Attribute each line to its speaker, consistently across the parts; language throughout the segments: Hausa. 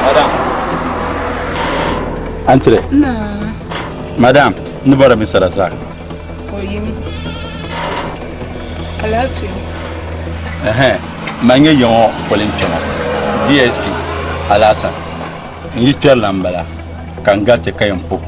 Speaker 1: Madame. Entrez.
Speaker 2: Non.
Speaker 1: Madame, nous voilà M. Salazar.
Speaker 2: Oui, à la fin.
Speaker 1: Mange yon folen kama. DSP Alasan. Ni Pierre Lambala. Kangate kayampo.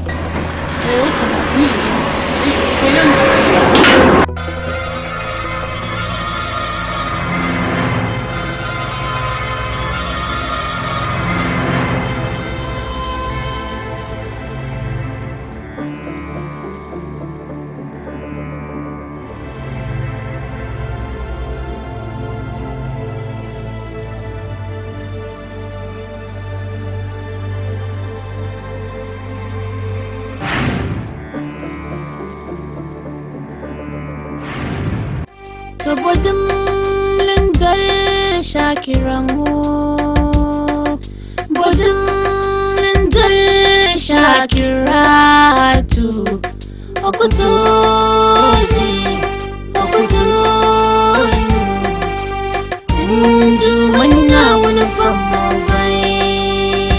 Speaker 3: Sabodum lindal shakirangu Bodum lindal shakiratu Okutozi Mundu wana wanafamu bai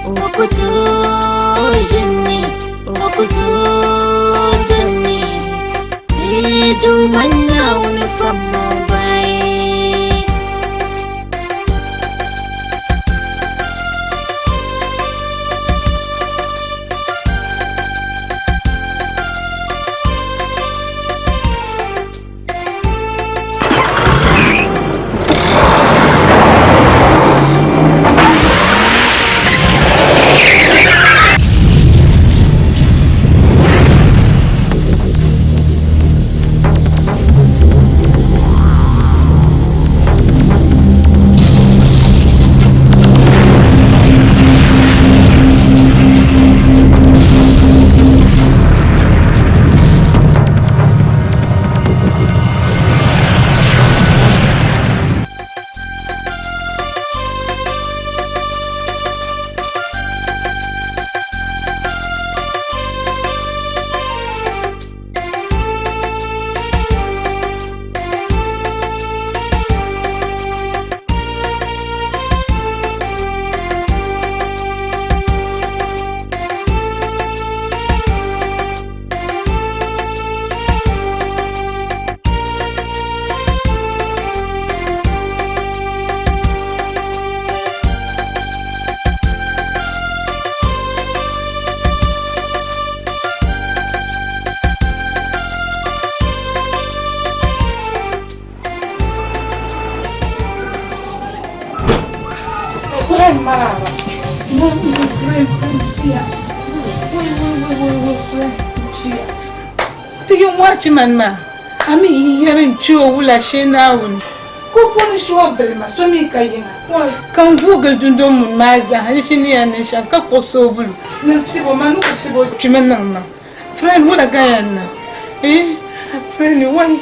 Speaker 3: Okutozi Okutozini Tidu wana wanafamu bai
Speaker 2: Man ma ami yarin ciwo wula she na wuni ko foni shuwa belma so mi kayina kan google dundo mun maza hali shi ni yanin sha ka koso bulu nafsi bo manu ko sibo chimen nan ma friend wala gayanna friend wai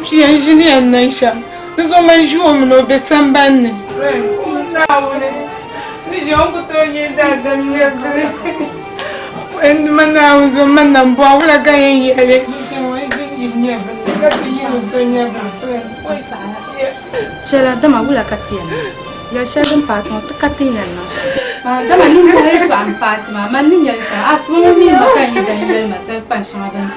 Speaker 2: ci yan shi ni yanin sha zo man juwo mun obe sambanne friend ko na wuni ni je on ko to yin da dan ya friend mana uzo mana mbo wala gayan yale
Speaker 4: Cela dama wula katiana. Ya shadin patron to katiana. Dama ni mo eto am patima, man ni yel sha. Asmo mi makan yidan yel matel pan shama dan.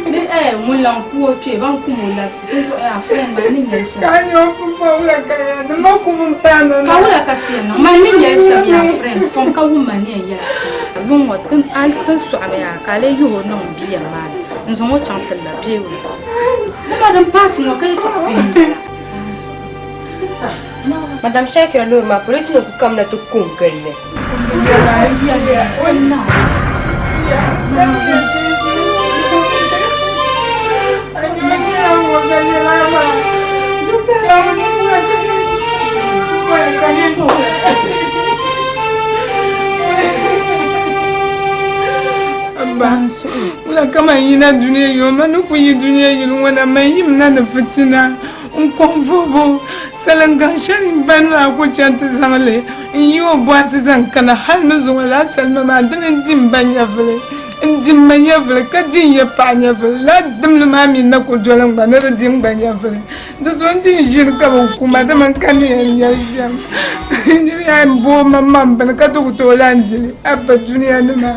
Speaker 4: Ni mulan ku o tue ban ku mo lapsi. So a friend man ni yel sha.
Speaker 2: Kan yo ku pa wula kaya. Ma ku mun pano.
Speaker 4: Ka wula katiana. Man ni yel sha mi a friend. Fon ka wu man ni yel sha. Yon wa tan an tan so ya ka le yo no biya mal. Nzongo chantel la pied. Madame Patimo,
Speaker 5: Sister, Madame Shakira Nour, ma police ne peut comme la tout con.
Speaker 2: Wala kama yina dunia yo manu ku yi dunia yo wana mayim na da fitina un konvobo salanga sharin banna ko chanta zamale yo boasi zan kana hal mazo wala salma ma dan zim banya vle ndim manya vle ka din ya panya vle la dim ma mi na ko jolan ba na dim banya vle Dus want die jin ka bu kuma da man kan ya sham. Ni ya bo mamma ban ka to to lanji abba duniya ne ma.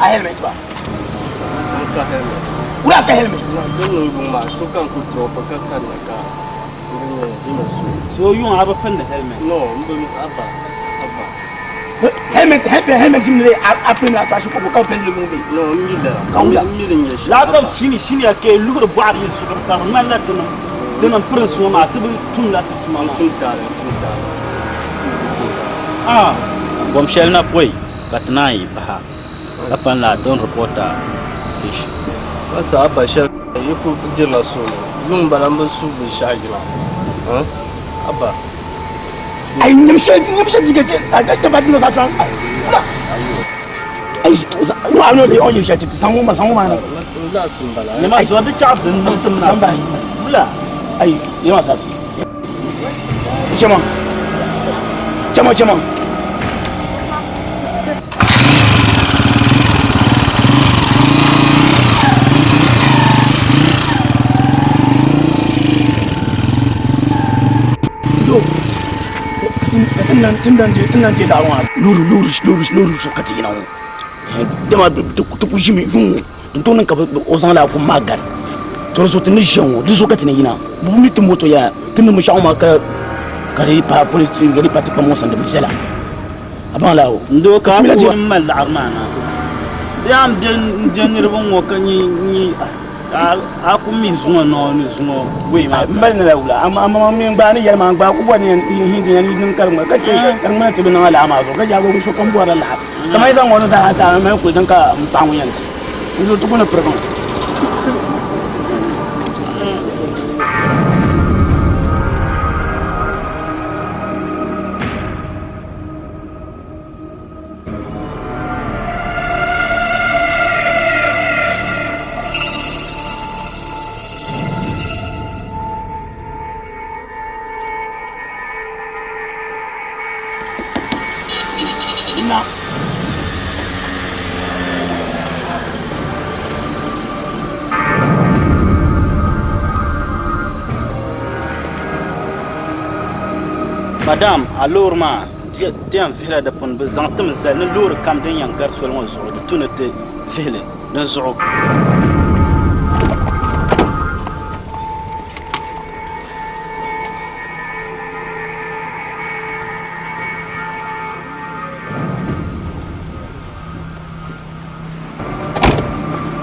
Speaker 6: A helmet ba? Ura ka helmet.
Speaker 1: So you have a pen the helmet.
Speaker 6: No, helmet simile après la sa ko ka pen le ngombe. No, ngila. Kaula.
Speaker 1: La dam chini ake lugur boar yin su ka man la tun prince wo ma tibu tun la tuma ma. Tun ta. Ah, bom shell na boy katnai ba. Upon la don't reporter station.
Speaker 6: What's up, Bashar? You could deal us soon. Lumbarambo soup with Shagila. Huh? Abba. I am saying to get it. I got the button of that. I know the only shit to some woman. That's somebody. You might want the chap and not somebody. You must have. Chama. Tindan je da wa luru so kati na wo dama to ku jimi to nan ka o san la ku magar to so tin jon du so kati ne ina bu mi to moto ya tin mu sha ma ka kare pa police gari pati pa mo san de bisela aban la o
Speaker 1: ndo ka ko mal armana yam den rubon wo kan ni a ku mi zuwa no ni zuwa we ma
Speaker 6: mal na laula amma mi ngba ni yar ma ngba ku boni hindi ni nin karma kace karma tibi na ala ma zo ka jago so kan buwar la kamar zan wani za ta mai ku dan ka mutamu yanzu ndo to kuna program
Speaker 1: Madame, alors ma, tu as fait de pon bezant tum sel ne lour kam den yang gar sol mo zo de tunete fele den zo.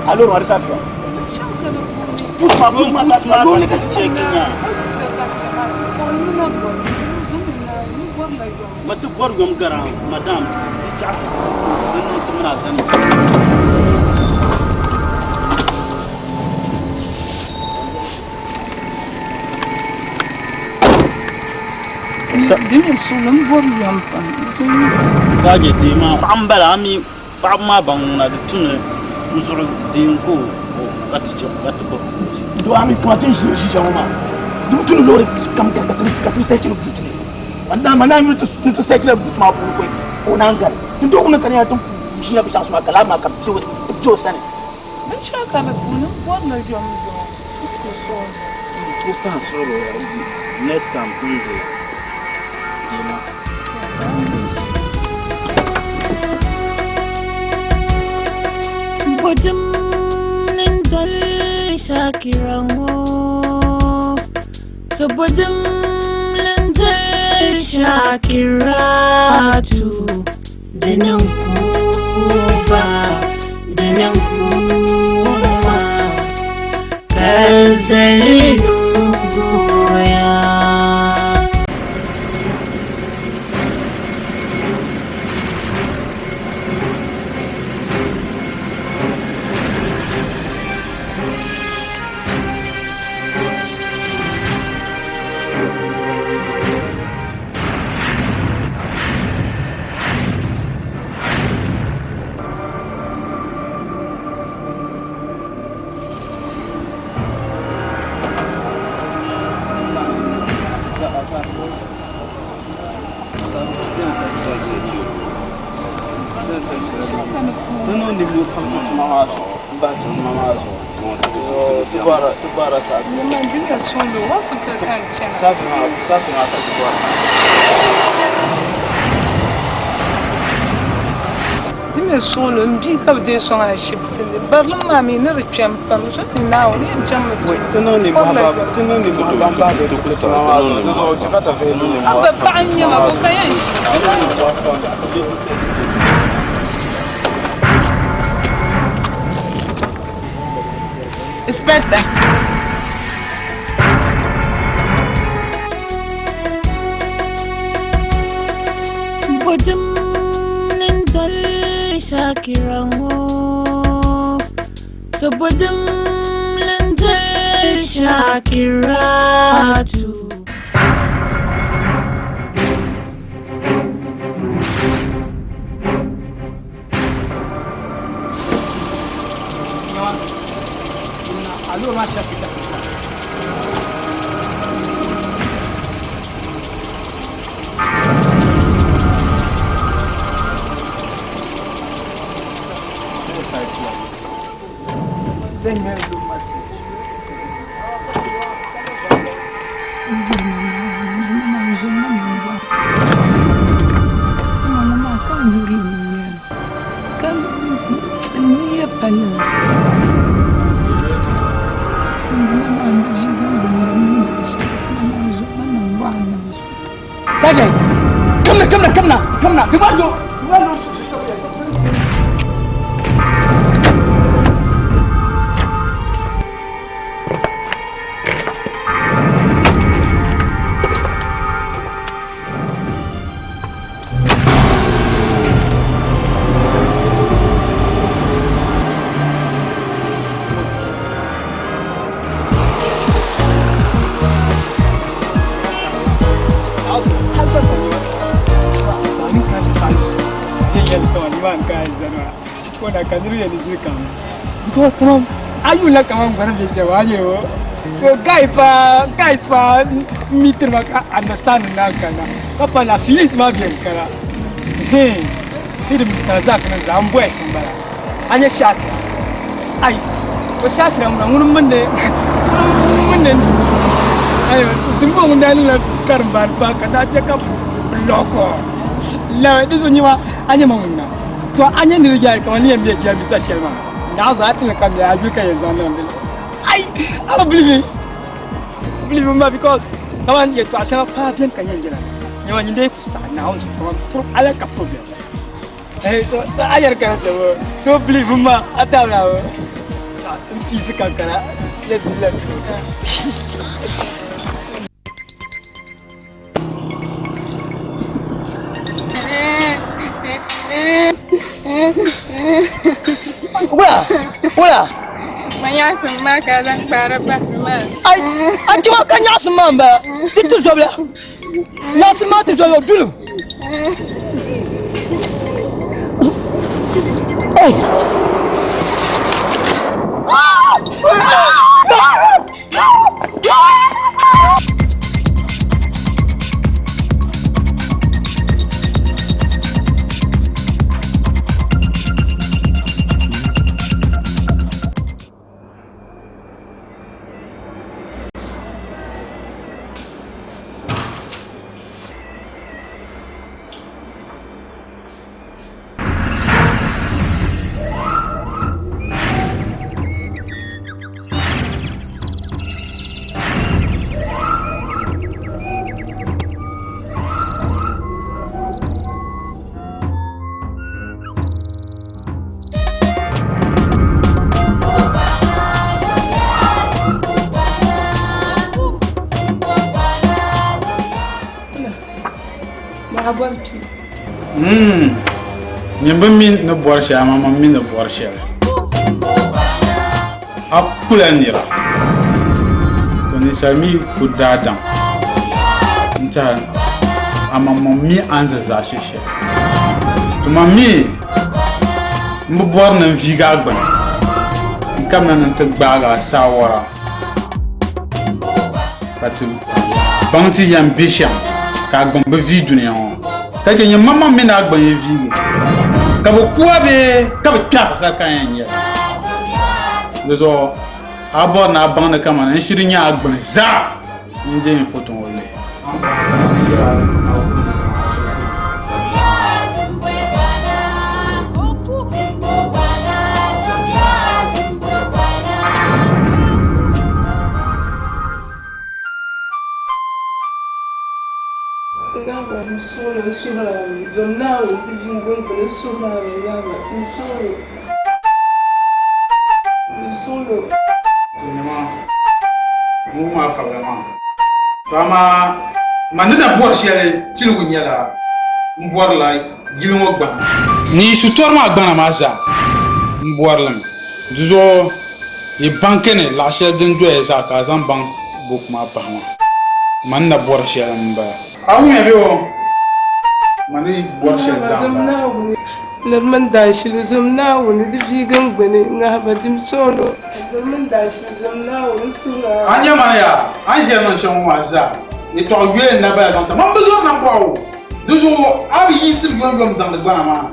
Speaker 6: Alors on ça fait. Pour pas ça pas bon les tcheknya.
Speaker 1: Matu gorgom gara madame ka den tumna san
Speaker 2: Dimi sulam bor yampan.
Speaker 1: saje di ma ambala mi pa ma bangna de tunu musuru din ko katicho katbo
Speaker 6: Do ami kwatin shi jama. Du tunu lori kam ka tu sai tunu tunu. Anda mana mi tu sai tunu ma bu ko onangal. Ndo kuna kanya tu jinya bisa suma kalama ka do sane.
Speaker 2: Man shaka na bunu bor na jomzo. Ko so.
Speaker 1: ko kan solo next time please dima
Speaker 3: Bodum nindal shakirango to bodum nindal shakiratu dinan kuba dinan kuwa kazalilu goya
Speaker 2: Dime son le mbi ka de son a shipte barlam ma mi ne recham pam so na o ni cham
Speaker 1: Tano ni baba de ko mama so to kata fe ni
Speaker 2: aba banya ma ko kayan Inspector
Speaker 3: Bodum nintal shakirango to bodum nintal shakiratu
Speaker 2: Allo ma shakita Then you do message.
Speaker 6: Sergeant, come now.
Speaker 2: Because come on, are you like I'm gonna be so guys pa meter maka understand na kana papa la filis ma bien kala hey ele Mr. Zak na zambo esambara anya shatra ai ko shatra mun munde ayo simbo mun dani la karban pa kada chaka loko la dizo nyiwa anya mamuna to anya ni rijal ko ni mbe ya bisa shelma na za ta kan ya ajuka ya zanan I don't believe me because come on, you to asana pa bien kan yin gina ni wani dai ku sa na on so pro ala ka problem so ayar kan so believe me ata na sa in physical kala let Wala
Speaker 7: Maya semua kadang para pasma.
Speaker 2: Ai, cuma kan ya semua mbak. Itu sudah. Ya semua itu sudah dulu.
Speaker 1: Nyimbe min no borsha mama min no borsha apula nira to ni sami kudadam nta amama mi anza za shishe to mami mbo bor na viga gban kam nan ta gbaga sawara patu bangti ambition ka gombe vi dunia
Speaker 8: ta ce yin mamman mina agban ya vi ka bu kuwa be ka bu ta sa kan ya zo abo na ban da kama na shirin ya agban za inde yin foto wole Muma fagama rama manina bor shele tilgu nyala mbor la yilmo gba ni sutor ma gba na maza mbor la duzo e bankene la shele den do esa ka zan bank buk ma pa ma manna bor shele mba awu ya biwo mani bor shele zamba
Speaker 7: Lerman dashi zumna woni di gangane nga badim solo lerman dashi zumna woni sura
Speaker 8: anya mania anje non shon waza e to yue na ba zanta mam bezo na bawo duzo abi yisir yom zanda gwana ma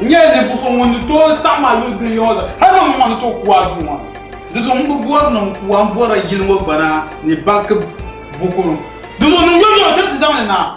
Speaker 8: nye de bu fo woni to sama yo de yoda hala mo man to kwa duma duzo mbu bor na kwa mbora yilmo bana ni bak bukuru duzo no yo to tizana na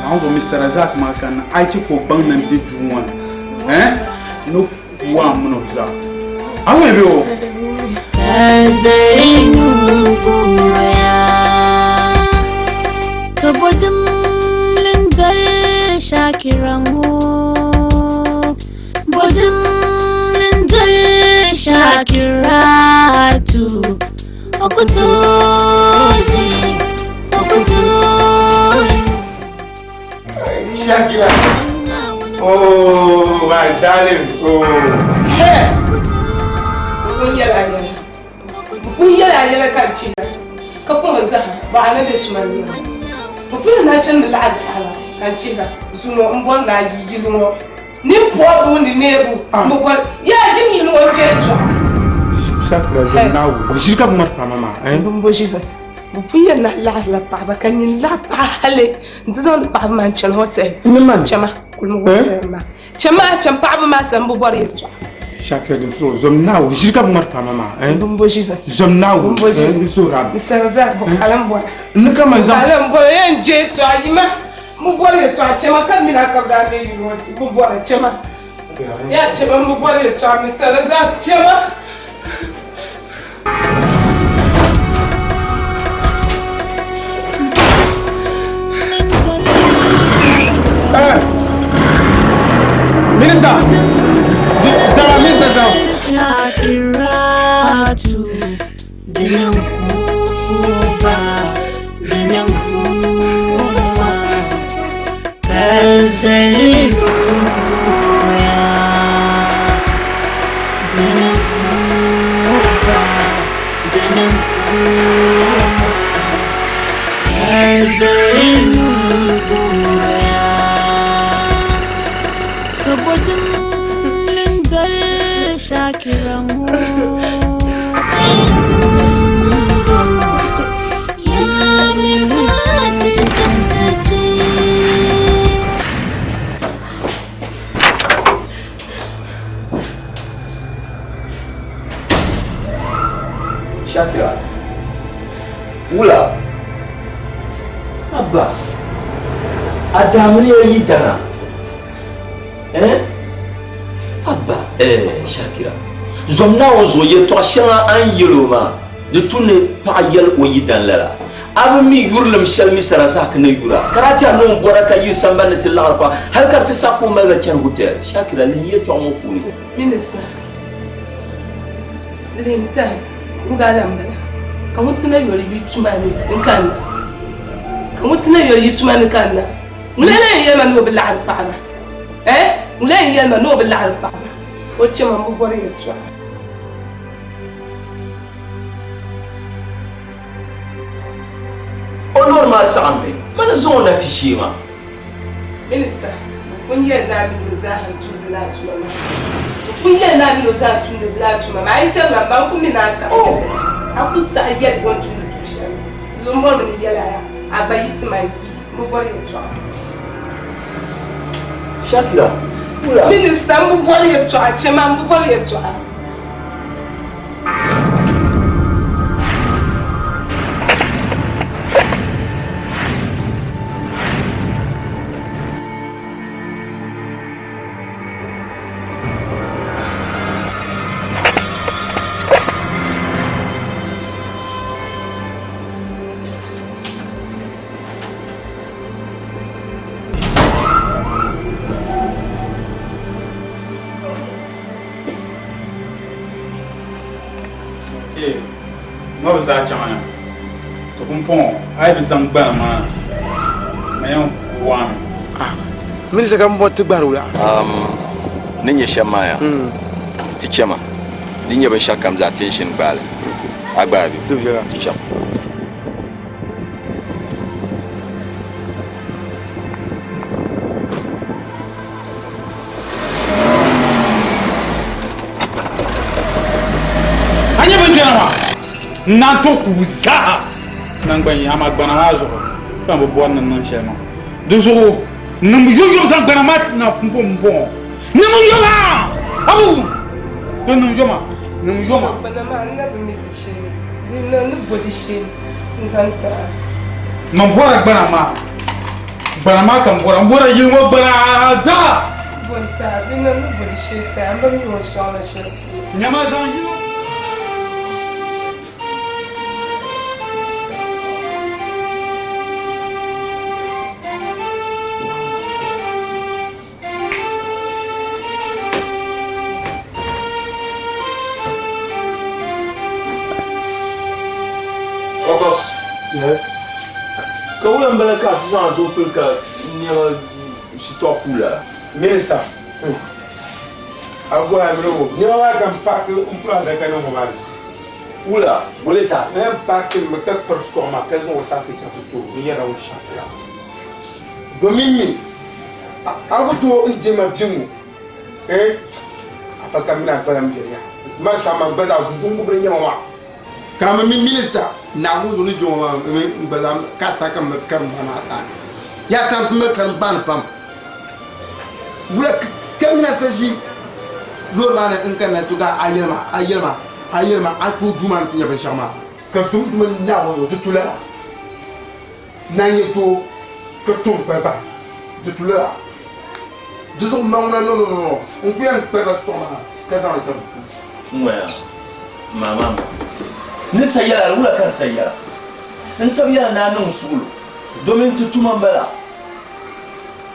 Speaker 8: Now, Mr. Razak Makan, I took a bang and big one. No one of that. I will be Shakira. Oh, my darling. Oh.
Speaker 7: Hey. Yala kanci ka kuma zaha ba na da tumani ba fi na can da la'ad ala kanci ba zuwa mbon na gigili mo ni po ni nebu mo ba ya jin yin o ce to
Speaker 8: Shakira da nawo shi ka mar pa mama
Speaker 7: bo shi ba bu fi na la pa ba kan yin la pa hale ndizon pa man chan hotel
Speaker 8: ni man
Speaker 7: chama kulmu hotel ma chama chan pa ba ma san bu bari to
Speaker 8: Shakira din so zom nawo shi ka mar pa mama
Speaker 7: bo shi ba
Speaker 8: zom nawo ni so rab
Speaker 7: Serza bo kalam bo
Speaker 8: ni ka man zam
Speaker 7: kalam bo yen je to ayima mu bore to chama kan mina ka da me yoti mu bore chama ya chama mu bore to mi Serza chama Minister Zara Minister Zara
Speaker 3: Shakiratu Dinankuba Dinankuba Kazaliruya Dinankuba Dinankuba Kazaliruya Kabodin Lindal Shakiramu
Speaker 6: Shakira. Wula. Abba. Adamli yi dana. Abba. Shakira. Zomna ozo ye to shanga an yeloma. De tune pa yel o yi dan la. Abmi yurlum shalmi sarasa kana yura. Karati anon boraka yi sambana tilarpa. Hal karti sako mala chan hotel. Shakira li ye to mo funi.
Speaker 7: Minister. Limta. Ngalam ka mutuna yori yitumani nkanna ka mutuna yori yitumani nkanna mulana yema no bil arab baba mulana yema no bil arab baba o chema mo bore yetwa
Speaker 9: ma sa'ambe man zo na tishima
Speaker 7: Minister, kun yi na bi za han tun da tuma ma. Kun yi na bi za tun da tuma ma. Ai ta ban kun mi na sa. A ku sa yet want to tushe. Lumbo ni yala ya. Abayi simanki. Mu bori to.
Speaker 9: Shakira
Speaker 7: Minister, mu bori to a chema mu bori to.
Speaker 8: ma ba za chama to kun pon ai bi zan gba ma mayan kuwa
Speaker 10: Minister kan mo tigbaru la
Speaker 11: ninye shamaya ti chema ninye ben shakam za attention bal agbabi ti chama
Speaker 8: anya ben jama na to ku za nan gban ya ma gbana ma zo kan bo bon nan chema do zo nam yo zan gbana ma na pompo nam yo la abu nam yo ma
Speaker 7: Bana ma na bi mi shi. Ni na ni bodi shi. Nzanta.
Speaker 8: man bora gbana ma kan bora yin wo gbana za
Speaker 7: Bonta, ni na ni bodi shi ta. Amba mi wo so na shi.
Speaker 8: nyama zan yi
Speaker 9: ka wulan bala ka sisan so pe ka ni si to kula
Speaker 10: Minister ago ha mro ni wa kan pak employé da kan mo mal
Speaker 9: wula boleta
Speaker 10: même pak me ka perso ma ka zo sa ke ta to ni yara un shakira domini ago to nje ma fimu apa kamina para mi ya ma sama baza zungu bre nyama wa kama mi minister na go zo ni jo ma baza ka sa kam kan bana tax ya tax me kan ban pam bula kamina saji lo ma na in kana to ga ayelma aku duma na tinya ben shama ka sum duma nya wo to tula na yeto ka tum pa ba to tula de zo ma no on peut en perdre son ka sa ta
Speaker 9: moya mama ni sayara wula kan sayara in sabiya na nan sulu domin tutuma bala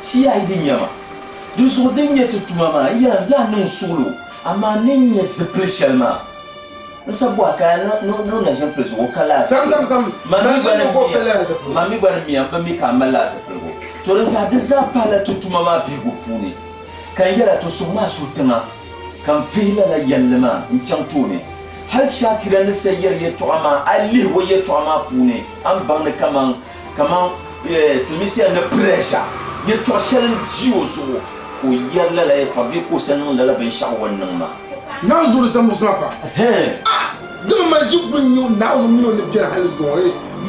Speaker 9: si ya idin yama du so din ya tutuma ma ya la nan sulu amma nin ya spécialement nsabu akana no na jean plus ko kala
Speaker 10: sam
Speaker 9: mami bana mi amba mi kamala sa prego to ran sa disa pala tutuma ma fi go puni kan yara to so ma sutuma kan fila la yallama in can to ne har shakira na sayar ya to ama ali wo ya to ama puni an ban kaman simisia na pressure ya to shel jiwo so ko yalla la ya to bi ko sanan la ban sha wannan ma
Speaker 10: na zuru san musma pa do ma jiku nyu na o mi no ne biara hal zo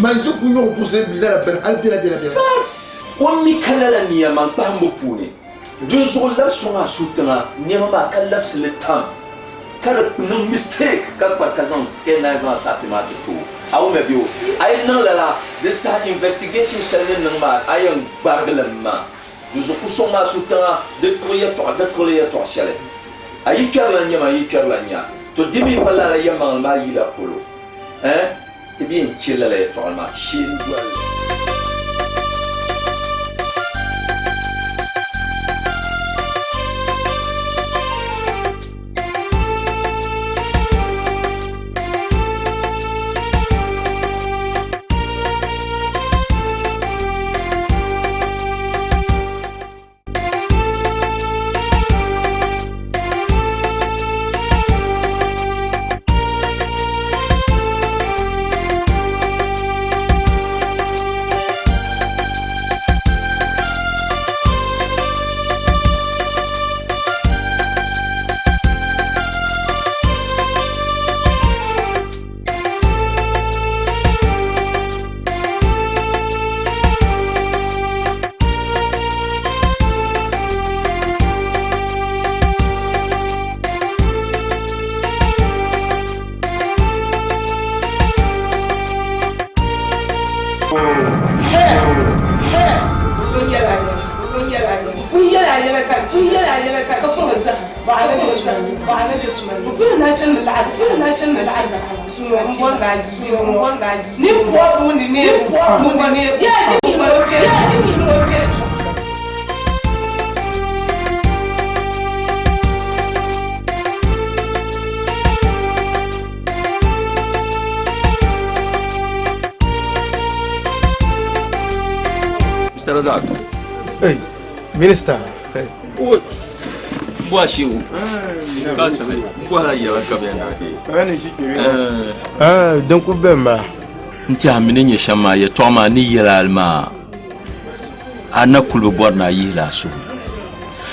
Speaker 10: ma jiku nyu ko se bi la ben hal bila
Speaker 9: fas on mi kala la niya man pambo puni do so la so ma sutana ne ma kan lafs le tam kar no mistake kan pa kazan skena za sa fi ma to awu me biyo ay nan la de sa investigation shallin nan ma ayon bargalan ma do so ku so ma sutana de ko ya to shale ayi kyarla nya to dimi pala la yama ma yila polo te bien chilla la to ma shin dual
Speaker 7: yala kan ci ka kuma za ba ana da tumani funa na can da la'ad suno mbon na ni po mu ni ya ji mi roche
Speaker 11: Mr. Razak.
Speaker 10: Hey, Minister. Hey.
Speaker 11: Boa shiu. Ka sabe. Boa ya ka be na de.
Speaker 10: Dan ku bemba.
Speaker 11: Nti amine nye shama ye toma ni yela alma. Ana kulu borna yela su.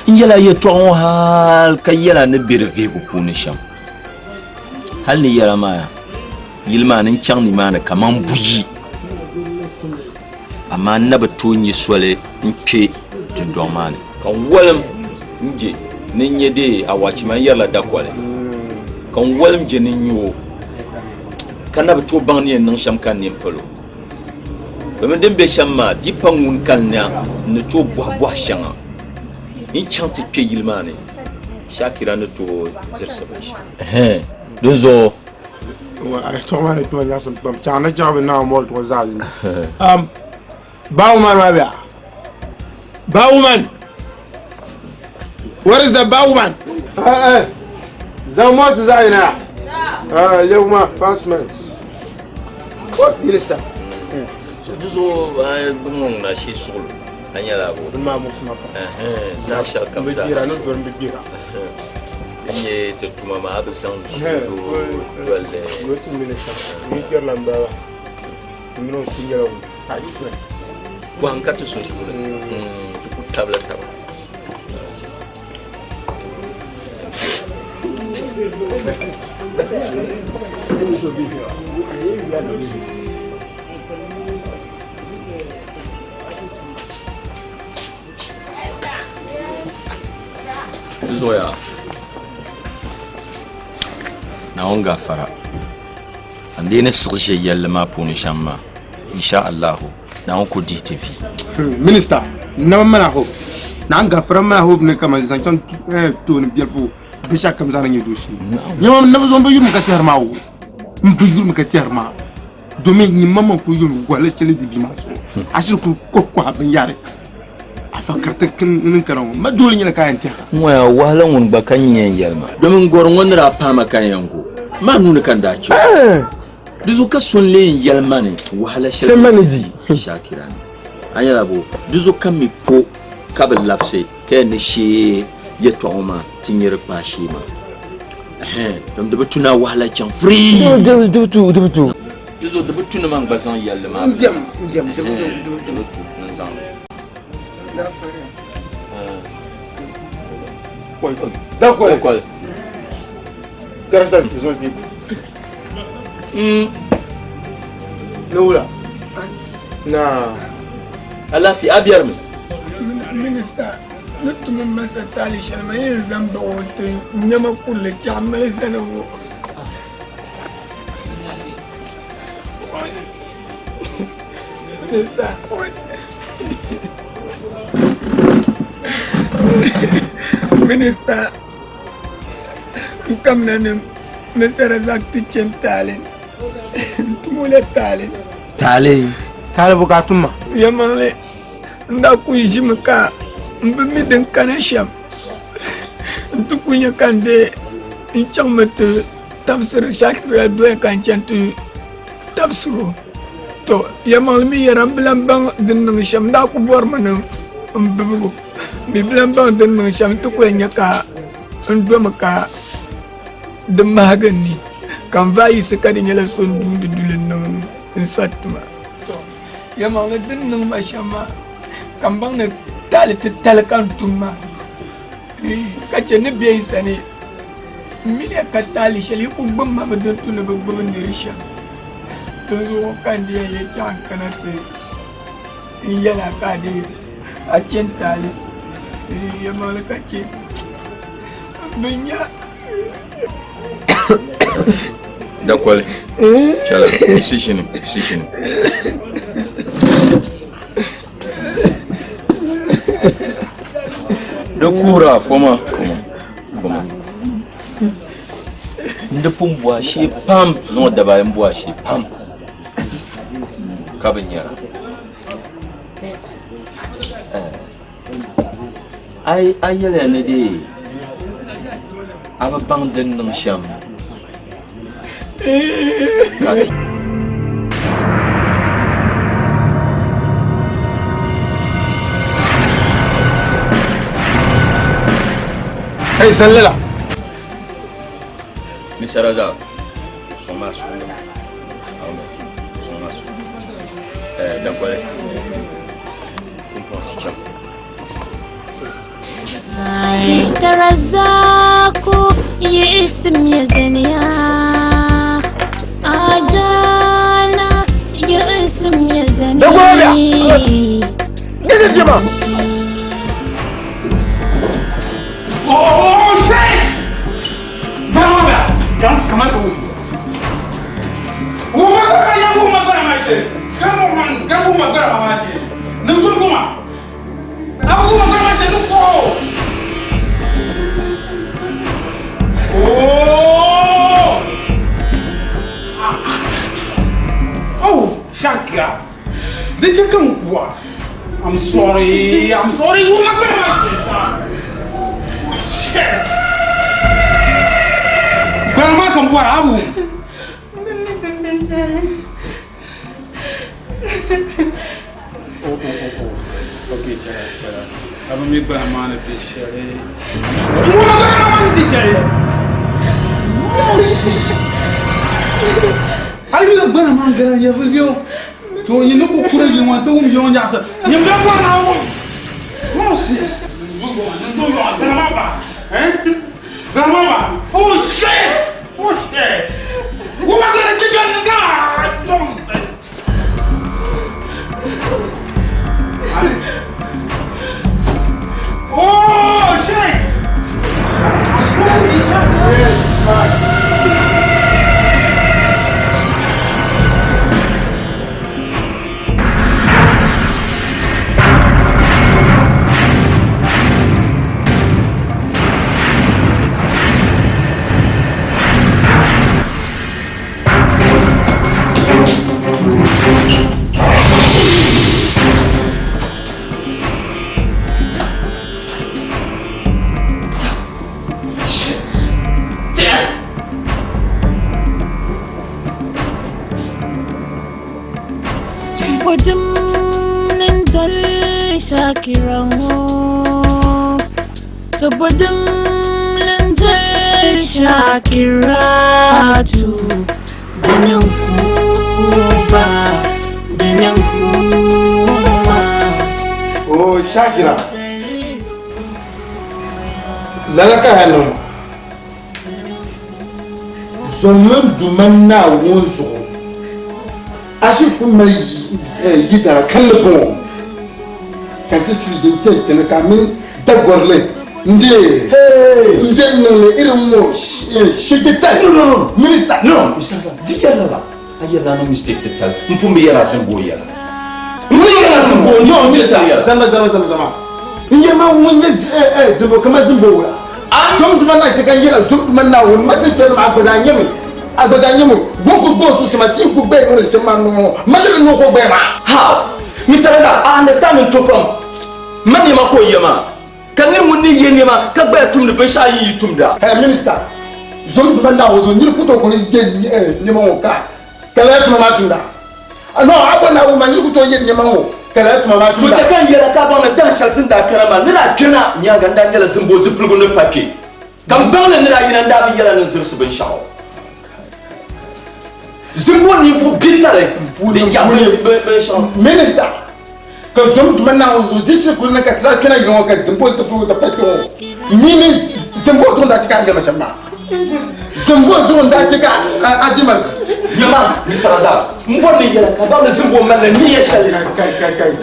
Speaker 11: Yela ye to hal ka yela ne birve ku puni sham. Hal ni yela ma. Yilma nin chang ni ma na kaman buyi. Amma na batonyi swale nke tundoma ne kan walam nje ninye de awachi man yalla dakwale kan walam je ninyo kan na bato ban ne nan sham kan ne palo ba den be shamma dipan mun kan na ne to bwa shanga in chanti pe yilmane shakira ne to zersabashi dozo
Speaker 10: wa ay to man to nyasam pam chana jabe na mol to zal Bauman, Rabia. Bauman. Where is the Bauman? Zamot Zaina. Yoma, Passments. What minister?
Speaker 11: So, this all I don't know. She's sold. I know that.
Speaker 10: Mamma,
Speaker 11: Sasha comes out.
Speaker 10: I don't want to be here.
Speaker 11: Ye to mama have sound to
Speaker 10: minister. Meet your number. You know, senior.
Speaker 11: Kuangkat susu tablet tablet. Zoya. Naonga fara. Andine sirje yelma puni shamma. Insha Allah. Na ko DTV
Speaker 10: minister na mana ho na ga fara mana ho ne kama zancan to ne bielfo bisha kam zan yi doshi nyama na zo ba yum ka terma wo mbu yum ka terma domin ni mama ko yum gwale chele di bima so ashir ko ko abin yare afa karta kin karan ma dole ne kayan ta
Speaker 11: waya wahalan won ba kan yin yalma domin goron wanda fa ma kan yango ma nuna kan dace Dizo ka sonle yalma ne wahala shi
Speaker 10: semanidi
Speaker 11: shakira ne anya labo dizo kan mi po kabel lapse ke ne shi ya toma tinyere pa shi ma dum de betuna wahala chan free
Speaker 10: de
Speaker 11: dizo de betuna man bazan yalma
Speaker 10: ndem
Speaker 11: de betu nzan
Speaker 10: la fere d'accord grâce ils ont dit Noula. Na.
Speaker 11: Alafi abiyar mu.
Speaker 12: Minister, nutumin masa tali shalma yin zamba wato nyama kulle jamal sanawo. Minister. Minister. Kam nanim Mr. Razak Tichen Talent. Tumule Talent.
Speaker 10: Tale bukatuma.
Speaker 12: Yamale. Nda kujimka. Mbimi den kanasham. Ntukunya kande. Inchamatu. Tabsir shakira doe kanchantu. Tabsuru. To yamal mi yaram bilambang den sham nda kubor manam. Mbibu. Mi bilambang den sham tukunya ka. Ndwamaka. De magani. Kan vai se kadi nyala son du dulen non insatma to yama la din non mashama kan bang ne tal kan tuma ka ce ne biye sane mini ka tali shali ku bamma ma don tuna babban ne risha to zo kan dia ya ta kanate yala ka de a cin tali yama la ka ce binya
Speaker 11: D'accord. Chala, ici. Fura foma. Nda pun bua shi pam no da bayan bua shi pam. Ka ban yara. Ai yala ne dai. Aba bang din ng siyam.
Speaker 10: Hey, Sallela.
Speaker 11: Mr. Raza, son masu. D'abord,
Speaker 3: Mr. Razako, ياسم يا زنيا عجانا ياسم يا زنيا
Speaker 10: نزل جماعة. Oh shit! كمان oh, Shaka, did you come? What? I'm sorry. Oh my God! Shit! Grandma, come what? I will. Okay, shut up. I'm gonna make grandma a bit sherry. I will go and get a video. To you look for you want to you on yourself. You don't want to. Moses. Grandma. Oh shit! Oh shit! What am I gonna chicken the guy? Don't say. Oh shit!
Speaker 3: Tubudum lentil Shakiratu Danang Kuba Danang Kuba.
Speaker 10: Oh Shakira, lalaka hanon. Zomem dumanna wonzo. Ashi kuma yida kalbon. Kanti sujinte kana kamin dagorle. Ndé nele irmo shikita
Speaker 9: no
Speaker 10: minister
Speaker 9: no Mr. Diyala ayala no mistake total mpumbe yara sembo yala
Speaker 10: no minister zama nyama wonye zembo kama zembo wala som duma na cheka yela som duma na won mate to ma agbaza nyemu gogo bosu chama ti ku be no chama no male no ko be ma
Speaker 9: how Mr. Raza I understand to come mani ma ko yema kange munni yenema kagba tumde be shayi tumda
Speaker 10: hey minister zon duma na wo zon ni ko to ko ni mo ka kala tuma ma tunda no abona wo man ni ko to ni mo kala tuma ma tunda
Speaker 9: to takan yela ka ba na dan shaltin da karama ni la kina nya ganda yela zimbo zipulgo no papier kam bangla ni la yina ndabi yela no zirsu ben shawo zimbo ni fu bitale ni ya ben shawo
Speaker 10: minister que zom tu maintenant aux disciples na katra kana yon ka zimbo to fu da pato mini zimbo zon da tika ya mashama zimbo zon da tika adima
Speaker 9: diamant Mr. Raza mvoni yela ka ba na zimbo man ni ya shali
Speaker 10: kai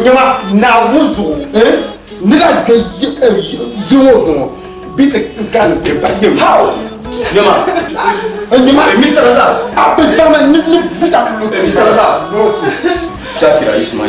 Speaker 10: nyama na wuzu ni la ke yozo bit kan ke ba yem
Speaker 9: how nyama Mr. Raza
Speaker 10: ape tama ni futa lu
Speaker 9: Mr. Raza no Shakira, Isma.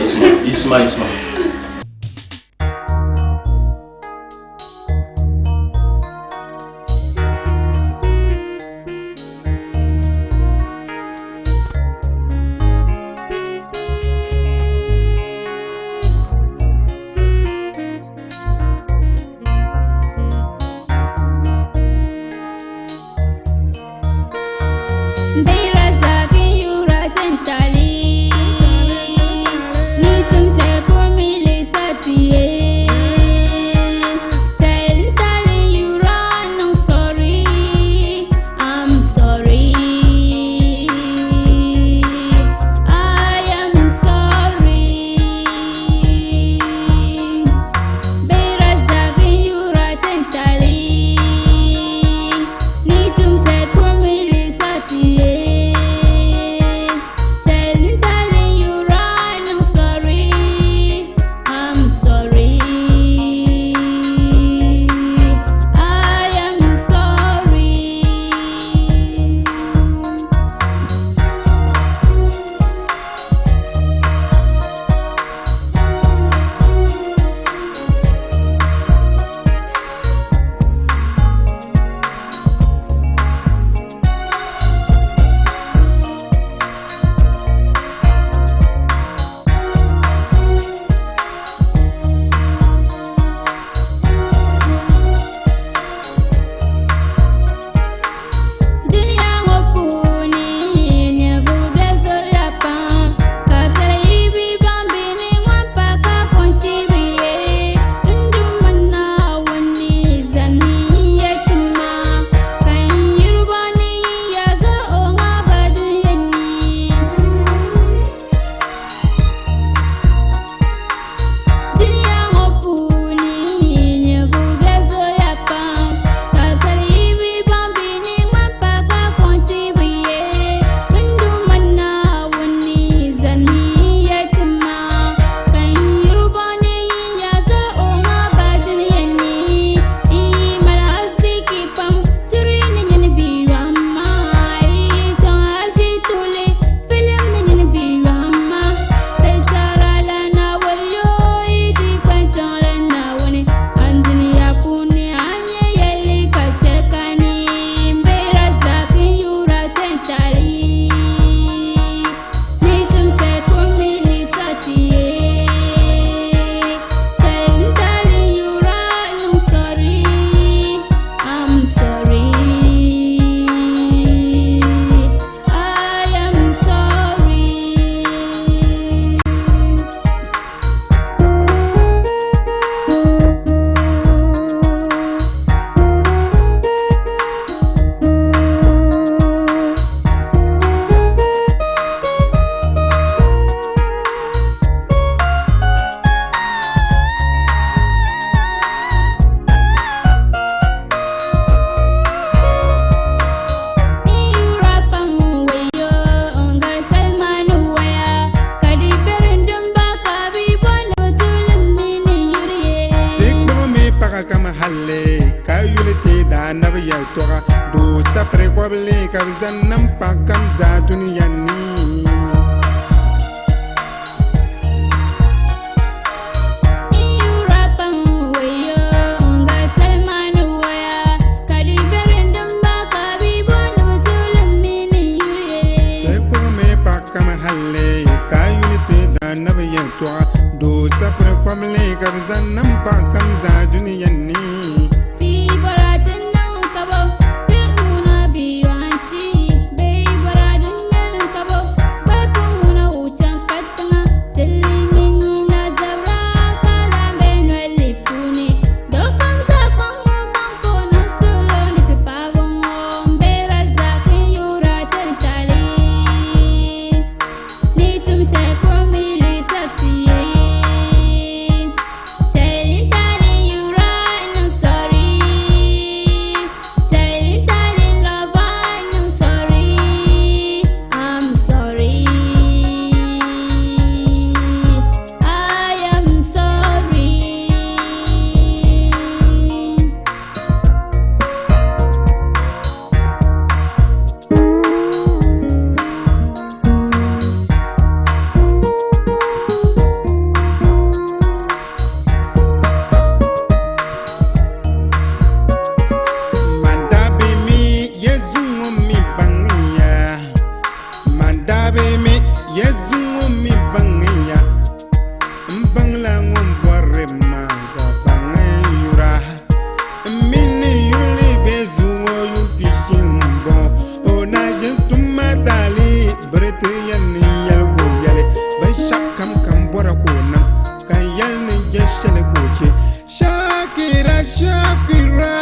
Speaker 13: Brete yani yalgo yale ban shakam kan bora ko nan kan yalni jeshale ko ke Shakira Shakira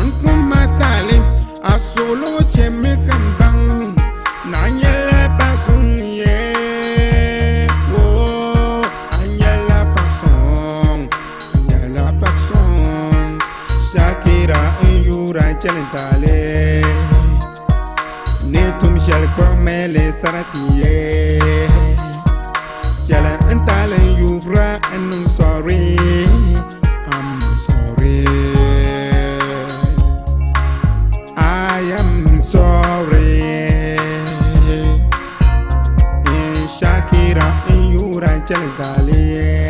Speaker 13: an kuma talim asolo cheme kan bang na yala pasun ye oh anyala pasun Shakira injura chalentale Netum shall come saratiye Jala antale yubra and I'm sorry I am sorry Shakira in yura chalentale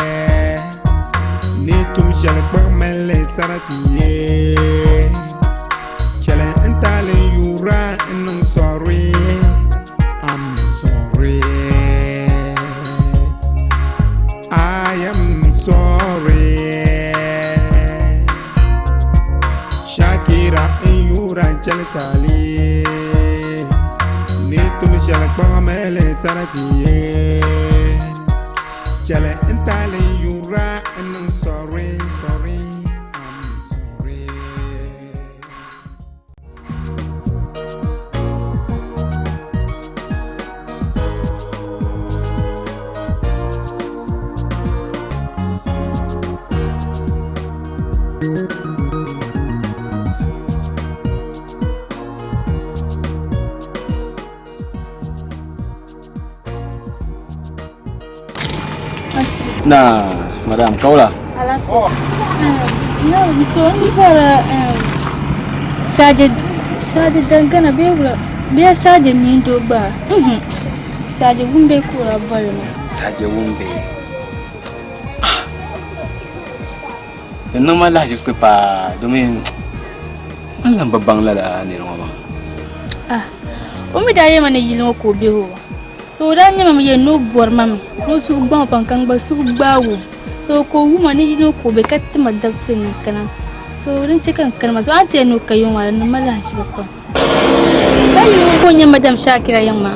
Speaker 13: Netum shall come saratiye Jala antale yura and I'm sorry I am sorry Shakira in yura chaltali Nitum shalak bagamele saratiye Chale entale yura and I'm sorry
Speaker 14: Nah, madam, kau lah.
Speaker 15: No, so ni para saja dangana biar saja ni tu ba. Saja wumbe kura bayo.
Speaker 14: Saja wumbe. Nama lah justru pa, domin alam babang lala ni rumah.
Speaker 15: Umi daya mana yilo ko biho. To dan nyama ye no bor mam no su ba pankang ba su bawo to ko huma ni no ko be katta madab sen kana to rin cikan kalma so ate no kayon wala no mala shi ba dai ko nya madam Shakira yamma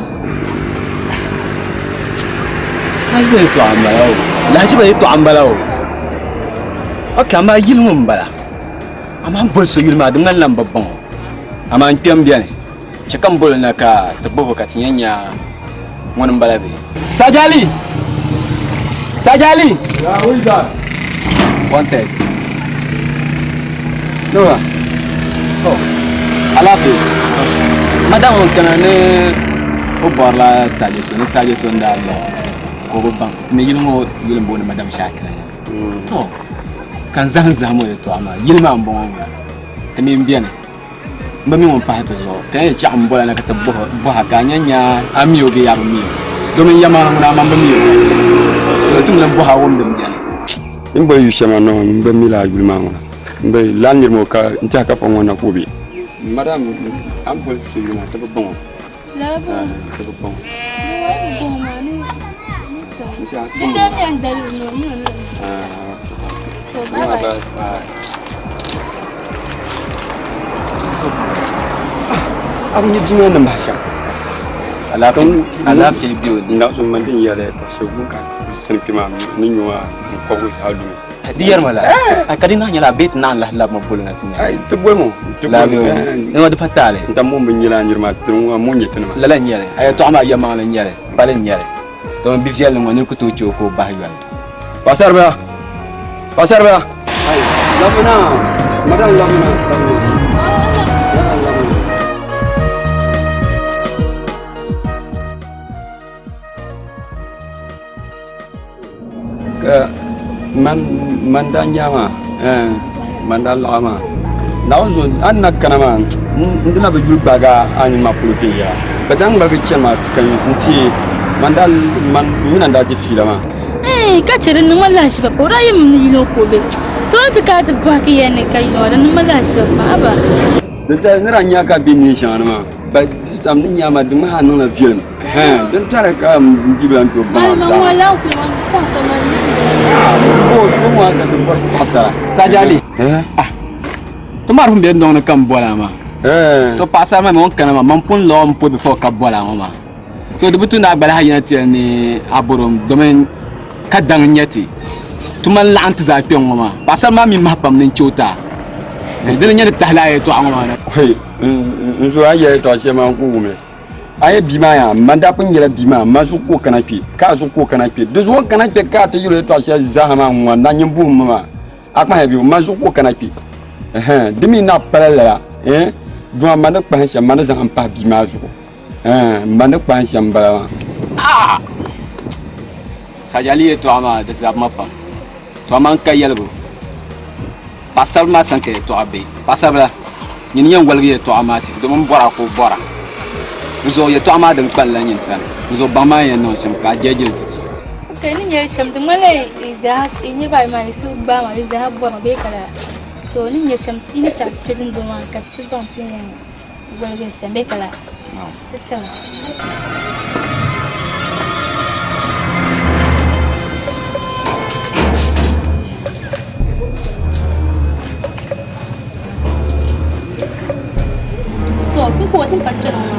Speaker 14: ai be to ambalao la shi be to ambalao akama yilmum bala ama bol so yilma dum nan babban ama ntiam biane cikan bol na ka tabo ka tinyanya One balabi. Sajali. Yeah, who is that? Wanted. No. Oh. Alapi. Madam kana ne oborla suggestion da ko bank. Me yilmo ne madam Shakira. To. Kan zanzamo to ama yilma mbon. Temi mbiane. Mbami won pa to zo kan ya ci ambola na ka tabbo ba ka nyanya amiyo ge ya mi domin yama na mamba mi to tum lan bo ha won dem gele
Speaker 16: imba yu shema no mba mi la yulma ngona mba lanir mo ka nta ka fa ngona ko bi madam ambol su yuma to bon
Speaker 15: la bon
Speaker 16: to bon
Speaker 15: ni bon ma ni nta nda ni andali no so bye
Speaker 16: Aku ni bima na mahasya.
Speaker 14: Alafi biyo.
Speaker 16: Nda so man din yale so buka sen pima ni nywa ko ko sa du.
Speaker 14: Diyar mala. Kadina nyala bet na Allah la mabul na tinya.
Speaker 16: Ai to boy mo.
Speaker 14: La biyo. Ni wad fatale.
Speaker 16: Nda mo bin nyala nyirma tun mo nyete na.
Speaker 14: La nyale. Ay to ama yama la nyale. Bale nyale. To bi fiel ngoni ko to ko ba yal.
Speaker 16: Pasar ba. Ai. Lamuna. Madam lamuna. Man nyama man lama nauzo anna kanama ndina be julbaga ani mapulufiya kadang ba bichema kan nti mandal man minanda difila ma
Speaker 15: ka cire ni wallahi ba pora yim ni no ko be so ta ka ta ba ki yana kai no dan wallahi ba ba
Speaker 16: da nira nya ka bi ni shana ma ba sam ni nyama dum ha no na film dan tare ka jiblan to ba sa
Speaker 15: wala ku man ko ta man
Speaker 16: mo aka do pasara
Speaker 14: Sajali tomar humbe don kam bola ma to pasara ma mon kana ma man pun lo mpo before ka bola ma so de butu na gbala hayina ti ni aborom domen ka dang nyati tuman la'ant za pe ngoma pasal ma mi mahpam nin chota de nya de tahlaye to ngoma na
Speaker 16: hey nzo aye to shema ku gume aye bima ya manda pun yela bima mazu ko kanapi ka zu ko kanapi de zo kanapi ka to yule to sha zahama ngwa na nyimbu mama akma hebi mazu ko kanapi demi na palala do manda pa sha manda za ampa bima zu manda pa sha mbala
Speaker 14: sajali to ama de za mafa to man kayelbo pasal ma sanke to abe pasabla ñin ñen walgi to amati do mon bora ko bora zo ye to amade palla ñin san zo bama ye no sim ka jejel titi
Speaker 15: okay ni ñe sham de mole da ni ba ma su ba ma da bora be kala so ni ñe sham ni cha spelling do ma ka ti bon ti walgi sham be kala ta aku kuat tempat cerong.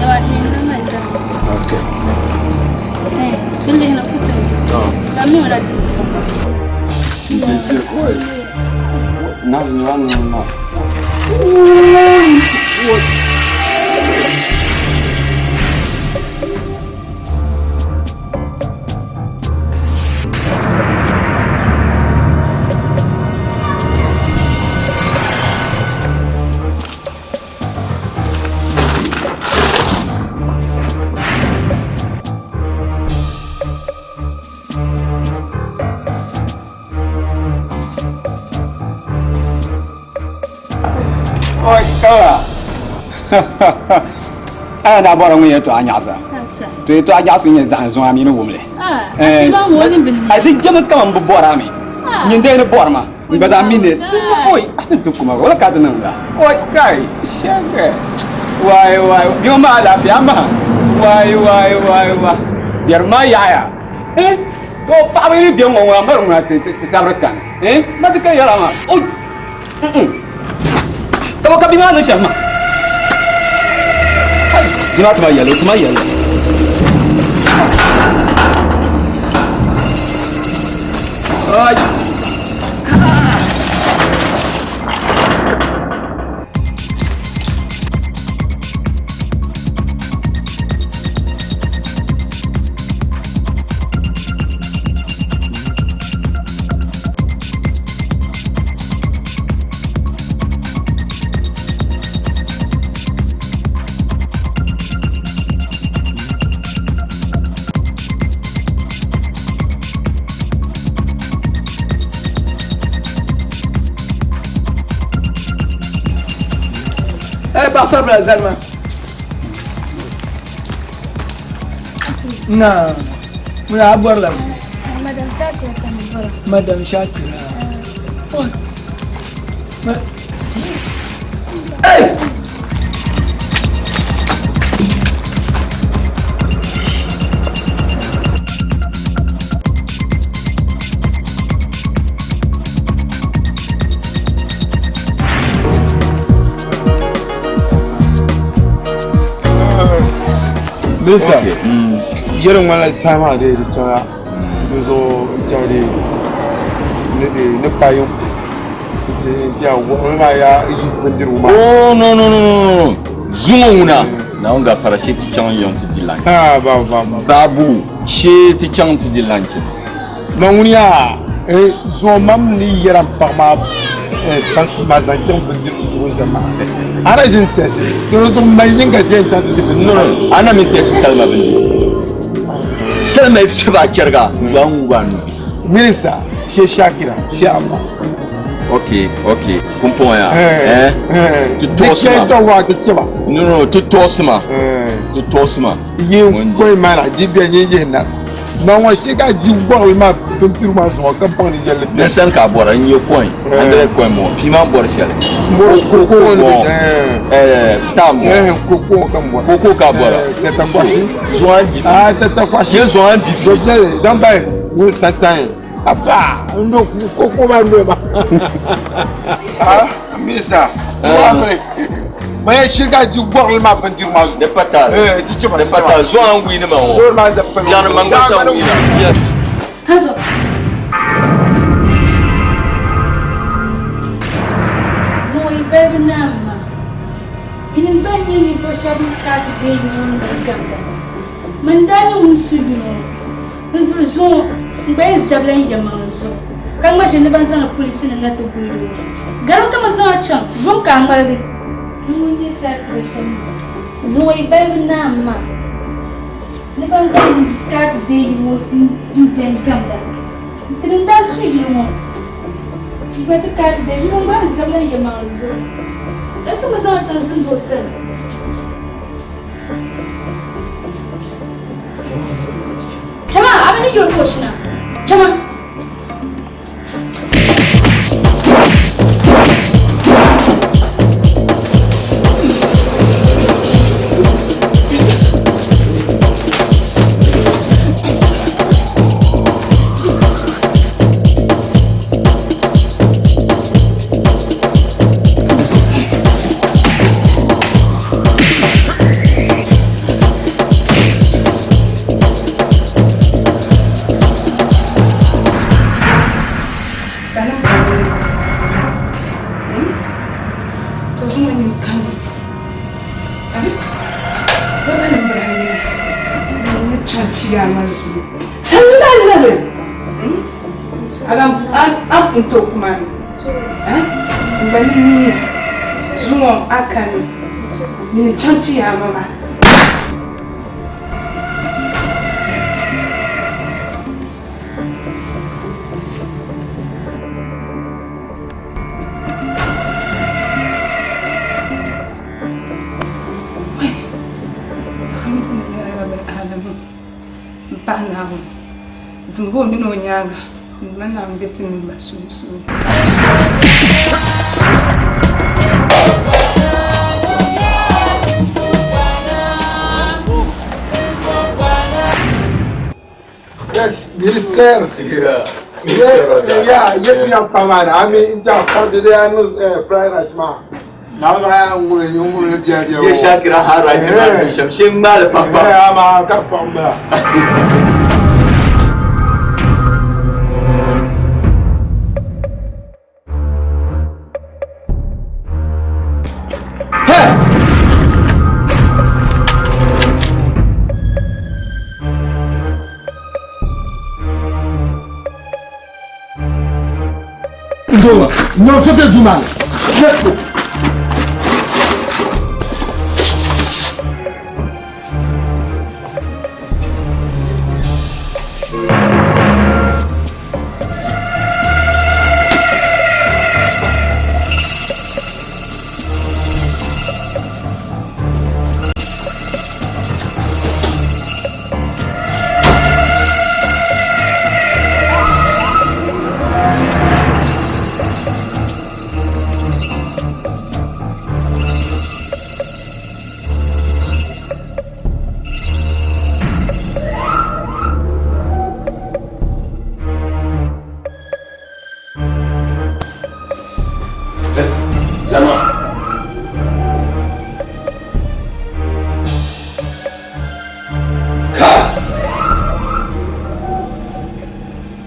Speaker 15: Lewat ni nama Azam.
Speaker 16: Okay.
Speaker 15: Pilih nak pusing. Kami ada tu.
Speaker 16: Bisa koi. Nak nyuan nak.
Speaker 14: Oi, kawa. Ana bora ngwe to anyasa. To anyasa nye zan zo ami no wumle.
Speaker 15: Ba mo ni bin.
Speaker 14: Adi jama kam bu bora mi. Nyinde ne bora ma. Ngaza mi ne. Oi, asentu kuma wala ka tan nga. Oi, kai, shenge. Wai, yo ma la fiama. Wai. Yar ma yaya. Ko pa bi bi ngo ngwa mar ngwa ti tabrakan. Ma de ka yara ma. Oi. Kamu kapi mana siapa? Cuma yellow.
Speaker 12: Pastor Zalma. Nah, mula abor lah. Madam Shakira. Oh. Hey!
Speaker 10: Lisa, yɛrɛ ŋmana sama de tɔya nzo jadi ne payum ja wala ya yibendiru ma
Speaker 11: oh no zunguna na on ga fara shi ti chan yon ti dilan babu shi ti chan ti dilan ki
Speaker 10: mangunia zo mam ni yaram parma tansi mazanjam bendiru tuwezama ana jintese yozo mayinga jenta ti
Speaker 11: no ana mi tesi salma Salma ifshaba charga wangu
Speaker 10: Milisa she Shakira she Allah.
Speaker 11: Okay comprends ya tu tosma no tu tosma
Speaker 10: yin koy mana dibia nyenye na wa shika ji gol ma tumtiru ma so ka pan ni yelle
Speaker 11: ne san ka bora nyi point andre point mo piment bora shele stam koko ka bora
Speaker 10: tata kwashi
Speaker 11: zoan di
Speaker 10: tata kwashi
Speaker 11: ye zoan di
Speaker 10: dan bay we satan apa ndo koko ba ndo ba Milisa Baya shiga ji gwar ma ban dir ma
Speaker 9: ne pata
Speaker 10: ti ce ba
Speaker 9: ne pata zo an wi ne ma wo
Speaker 10: zo ma da fa
Speaker 9: ya na manga sa wi ya
Speaker 15: Hazo Zoe baby nama Inin ban ni ko shabu ka ti be ni gamba Mandani musubi no zo ngbe zablan yaman so kan ma shi ne ban san police ne na to bulu garan kama za a can zon ka amara mun yi sakrishan zuwa baby nama ne ban ga ka ti de mo inten gamba tin da su yi mo ba ta ka ti de mo ba zablan yaman so dan kama za a can sun do sai Chama, abin da yau shi na. Chama.
Speaker 7: Untuk kumani, bani zuwa akani, ni chanchi ya mama. Alhamdulillah rabbil alamin. Bana ho. Zumbo mino nyanga. Mana mbeti mbasusu.
Speaker 10: Yes, minister.
Speaker 9: Yeah.
Speaker 10: Yeah, yeah, pamana. Ami ja pode de anos fried rice ma. Na ga ngure dia dia.
Speaker 9: Ye Shakira hara jama shamshin mal papa.
Speaker 10: Ya ma ka pamba. Non, c'était du mal.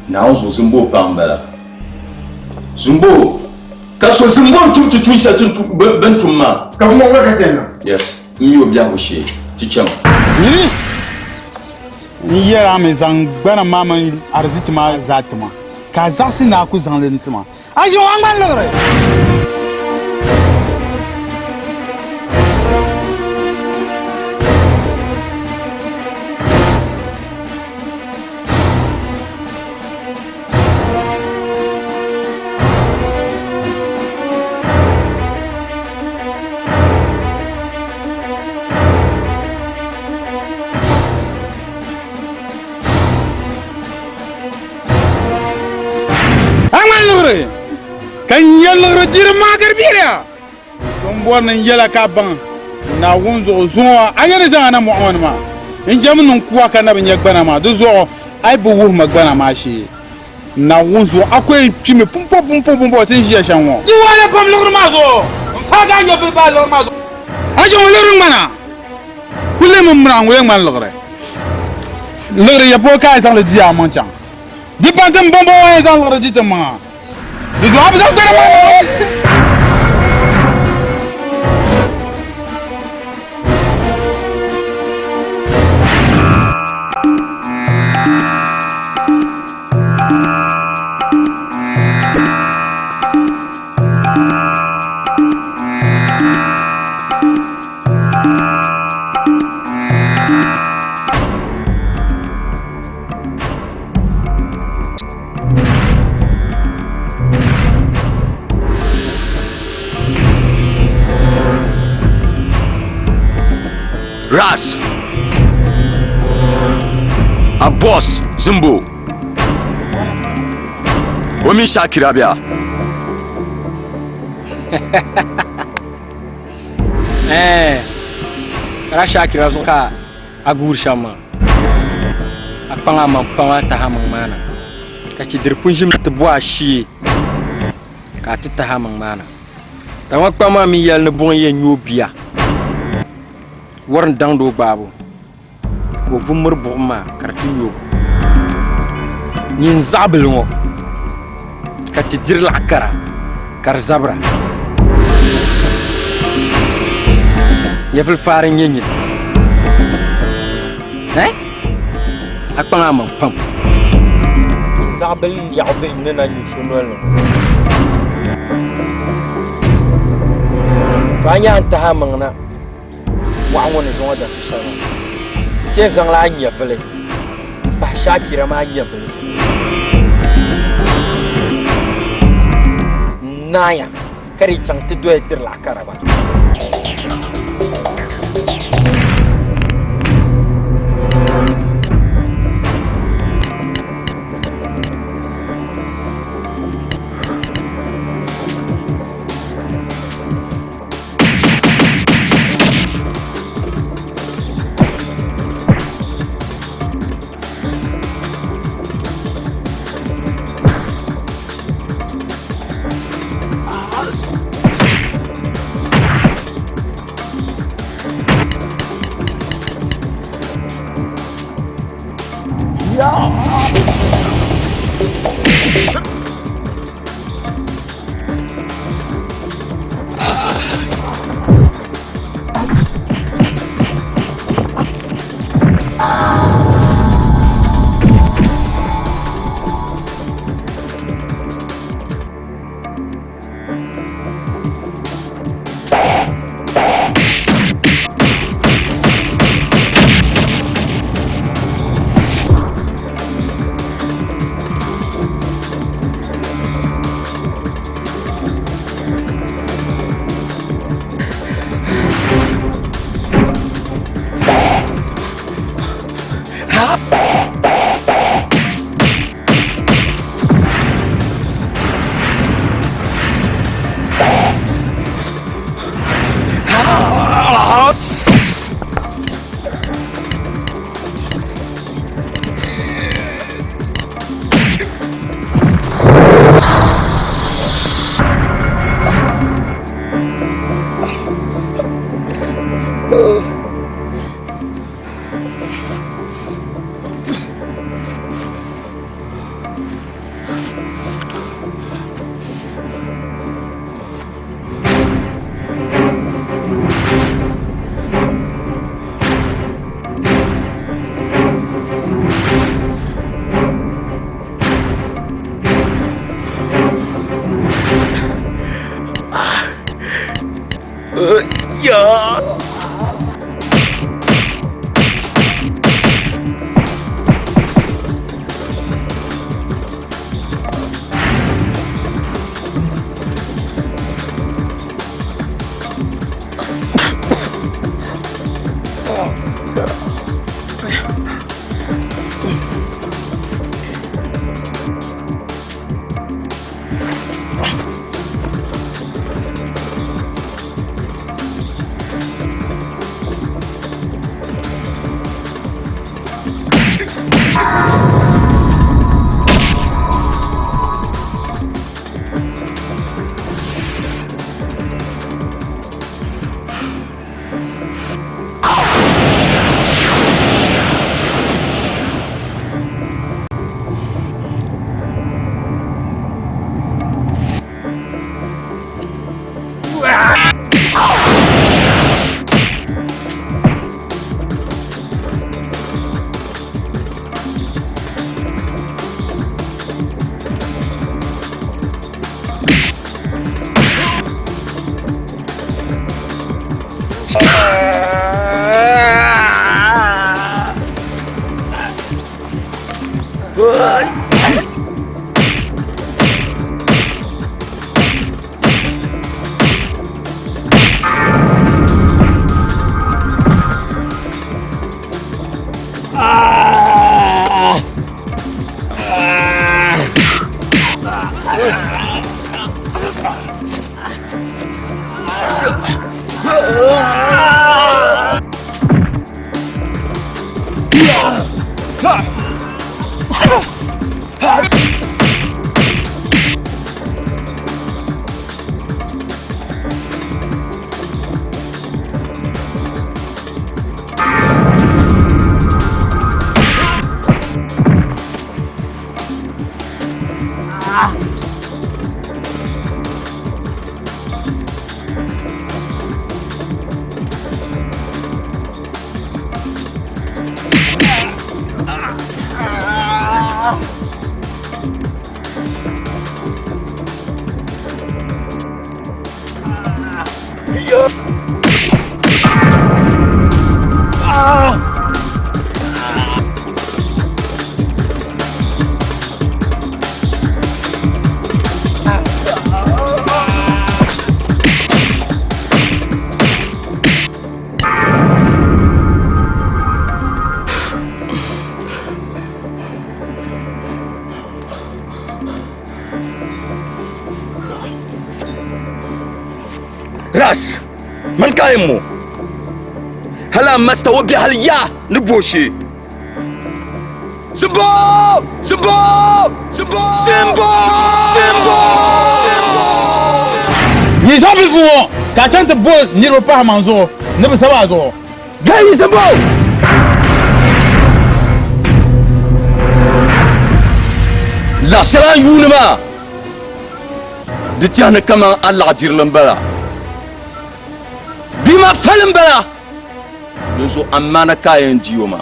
Speaker 9: Now Zumbo Pamba. Zumbo. Kaso Zumbo to twist at Bentuma.
Speaker 10: Come on, work at
Speaker 9: Yes, you be a she. Teach him.
Speaker 8: Ni yera me zang bana mama arzitima zatuma. Kazasi na ku zang lentima. Ajo angman lore. Kan yalla dir magar biya don bornan yala ka ban na wonzo zuwa anyane zana mu'amana ma in jamnun kuwa kana ban yagbana ma do zo ai bu wu magbana ma shi na wonzo akwai chime pumpo tin shi shan wo di wala pam lugru ma zo fa ga nya be ba lugru ma zo ajo lorung mana kulle mum mrang we man logre ya po kai sang le dia mon chang di pantem bombo we sang logre di tema di do abza ko
Speaker 16: Ras a boss Zimbo Wami Shakira biya
Speaker 14: Ra Shakira zuka agur shama apanga mampanga tahamang mana ka ci dir punjim te boa shi ka ti tahamang mana tawa kpama mi yal ne bon ye nyobia warn dang do babu ko vumur bugma kartin yo nin zabel ngo kati dir la akara kar zabra yefel faare nyenyi akpanga mam pam zabel yabe nena ni sunol banya antaha mangna wa'awon zonga da shara ke zang la nya fele ba Shakira ma nya fele naya kari chang te do etir la karaba
Speaker 9: راس من كايمو هلا ما استوقع هاليا نبوشي سمبو سمبو سمبو سمبو سمبو
Speaker 8: يجابي فو كاتان تبو نيرو با مانزو نبي سوا زو
Speaker 9: جاي سمبو لا سلام يونما دتيانا كمان الله عدير لمبلا بما فلم بلا بزو أمانة كاين ديوما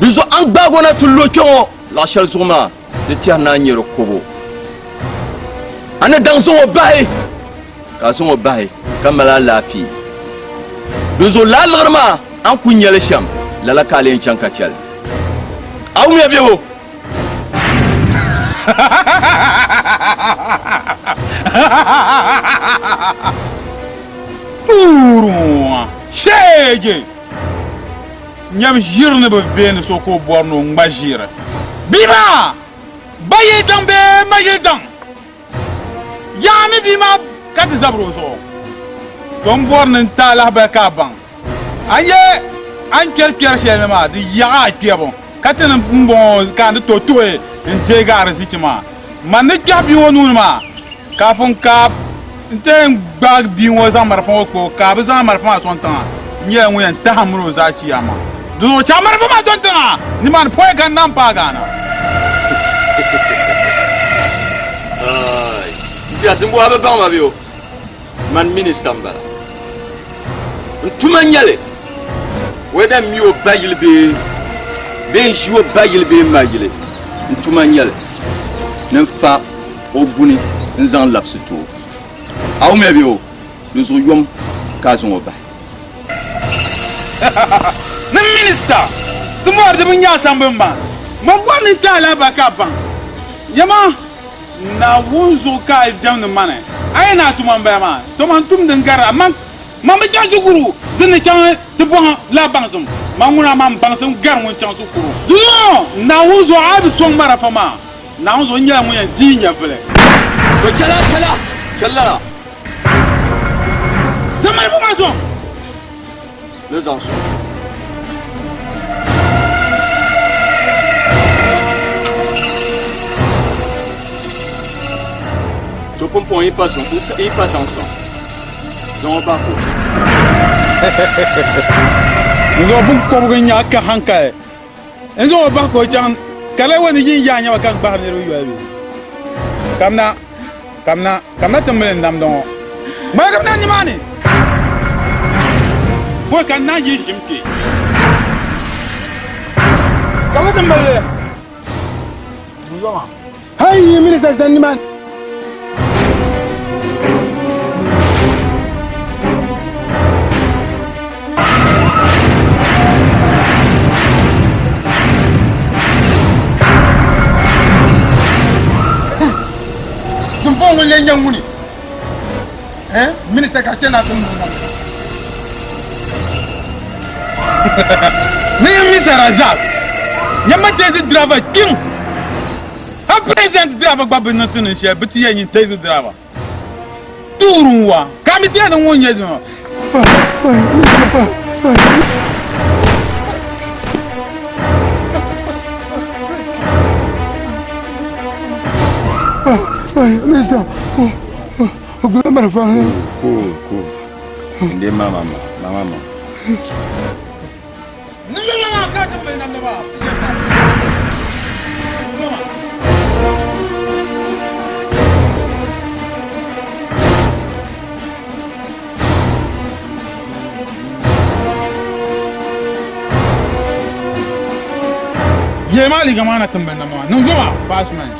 Speaker 9: بزو أنباغونا تلوكو لا شلزوما دتيانا نيرو كوبو أنا دانسون وباهي كاسون وباهي كمالا لافي بزو لا الغرما أنكو نيالشام لا كالين شانكاتشال أو ميابيو
Speaker 8: Ouro, chegue! Nham girne bebendo soko borno ngbagira. Bima! Baye dambe magedam. Yami bima kat zabroso. Tom borno tala ba kaban. Anye an kelker shelma di ya kiabon. Katen mbon kan to toe ntegar sitima. Man gabi wonu ma. Kafon kap nteng bag bi wo zamar fa ko ka ba zamar fa son tan nye ngwe ntahamro za chi ama do chamar fa ma don tan ni man poe kan nan pa gana
Speaker 9: ay ya simbo aba ba ma biyo man minister mbala ntuma nyale weda mi o bayil be jiwo bayil be majile ntuma nyale nan fa o buni nzan lapsito aw me bi o du so yom ka so ba
Speaker 8: na minister du mo de nya sambamba mo gwani tala ba ka ban yama na wunzo ka jamna mane ay na tumamba ma to man tum den gara man mama janju guru din chan te bon la bansum manguna mam bansum gar mon chan su kuru no na wunzo abi so mara fama na wunzo nya mo ya dinya fele
Speaker 9: to chala
Speaker 8: Zamar information.
Speaker 9: Les enfants. Tu comprends, ils passent ensemble. Ils ont pas quoi.
Speaker 8: Nous avons beaucoup de gens qui ont hanké. Ils ont pas quoi Jean. Kala wani yin ya nya kan ba ne ruwa bi. Kamna tamle ndam don. Ma kamna ni mani. Ko kan na yi jimti. Kamna tamle. Buzama.
Speaker 10: Hay minister Zanniman. Dumpongo lenja nguni. Minister ka tena tum.
Speaker 8: Ni minister Razak. Nyama tezi driver king. A present driver babu na tunin shi biti yanyin tezi driver. Turunwa. Kamiti yana wonye no.
Speaker 10: Mister. Ogula marafa.
Speaker 16: Cool. Ndi mama.
Speaker 8: Jemali gamana tambana ma. Nunjuma fast man.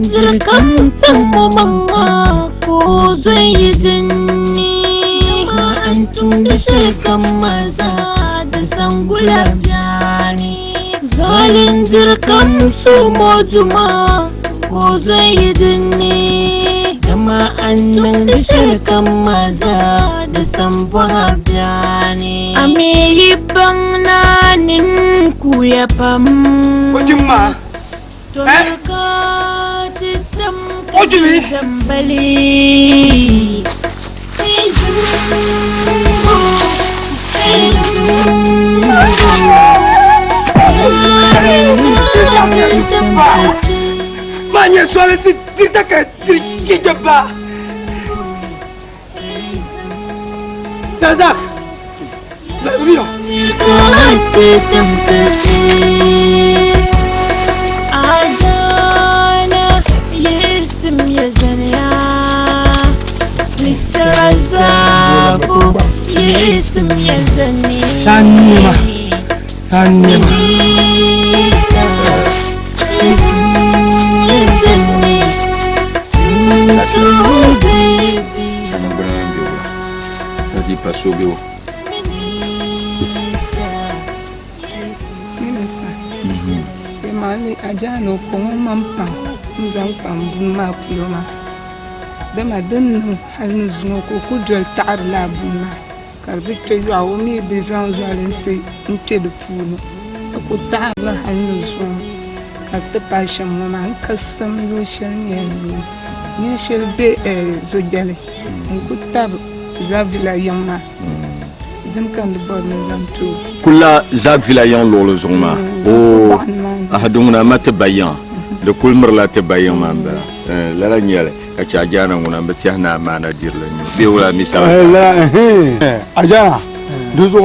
Speaker 3: Zirkan tammo mamma ko zai yi zinni ma'antun da shirkan maza da sangula biyani zalin zirkan su mojuma ko zai yi zinni da ma'antun da shirkan maza da sangula biyani a me yi bangnanin ku ya fam
Speaker 12: Ojima Ojimi Manya soalnya si cerita ke diri jabba Zazak Lalu
Speaker 3: Ajana yesim yazania Mr. Azabu yesim yazania
Speaker 12: Tanima Tanima
Speaker 3: yesim yazania
Speaker 11: Sama berenang biu Tadi pasu biu
Speaker 2: Mali ajano kongo mampang mzang pambun ma puloma dama den halnu zuno ko kudrel tar la buma karbi trejo awomi bezan zalen se inte de puno ko tar la halnu zuno katte passion mama kasam lo shan yelu ni shel be zo jale ko tab za vila yamma den kan de bord zam tu
Speaker 11: kula zak vilayan lolo zongma o ahadungna mate bayan de kulmur la te bayan mamba la nyele ka cha jana nguna mbati na mana dirle ni be wala misala
Speaker 10: la ajana duzo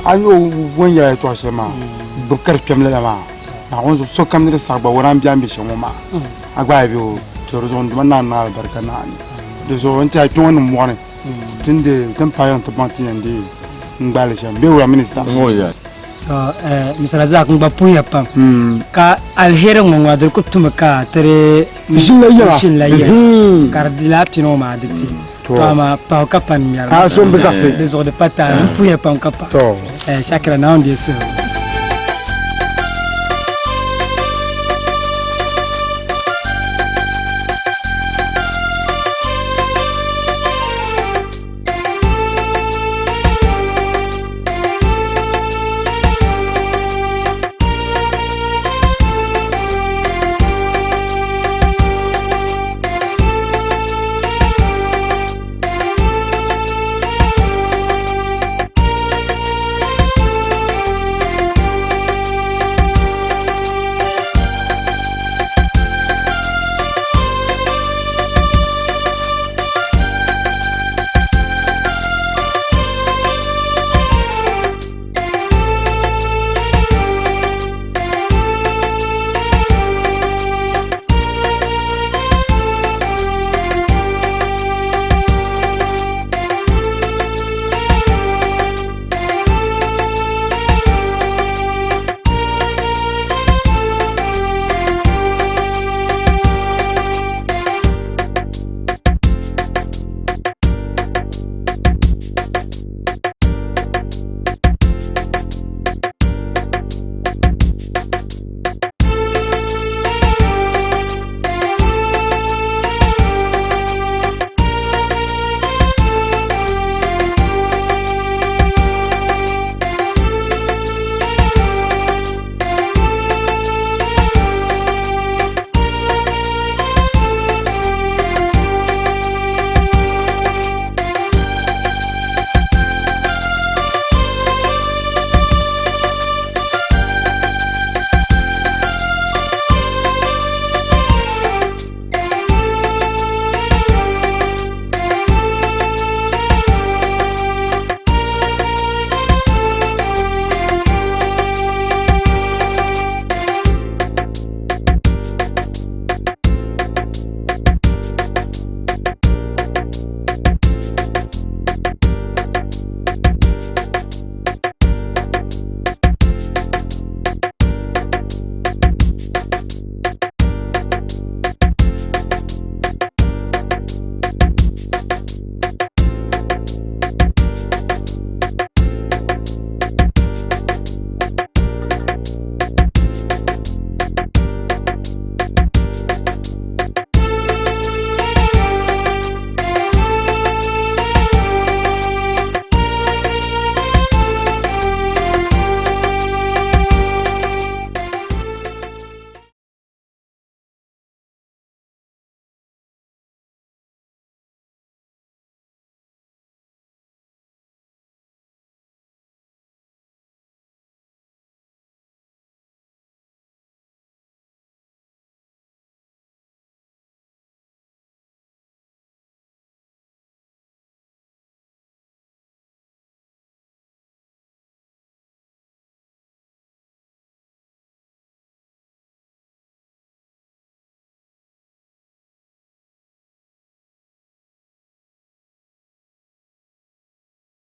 Speaker 10: anyo wonya to sema bukar kemle ma na onzo so kamne sa ba woran biambe shoma agba biyo to rozon dum na na barka na ni duzo onta ton mo ne tinde tan payan to banti ndi ngbale sham be wala minister
Speaker 11: ngoya
Speaker 17: misala za kun ba puya pam ka alheri ngwa der ko tumaka tere
Speaker 10: Shinlaya.
Speaker 17: kardila pino ma diti to ma pa ka pan mi
Speaker 10: so mbasa
Speaker 17: des ordres de pata puya pam ka pa chakra na on dit ça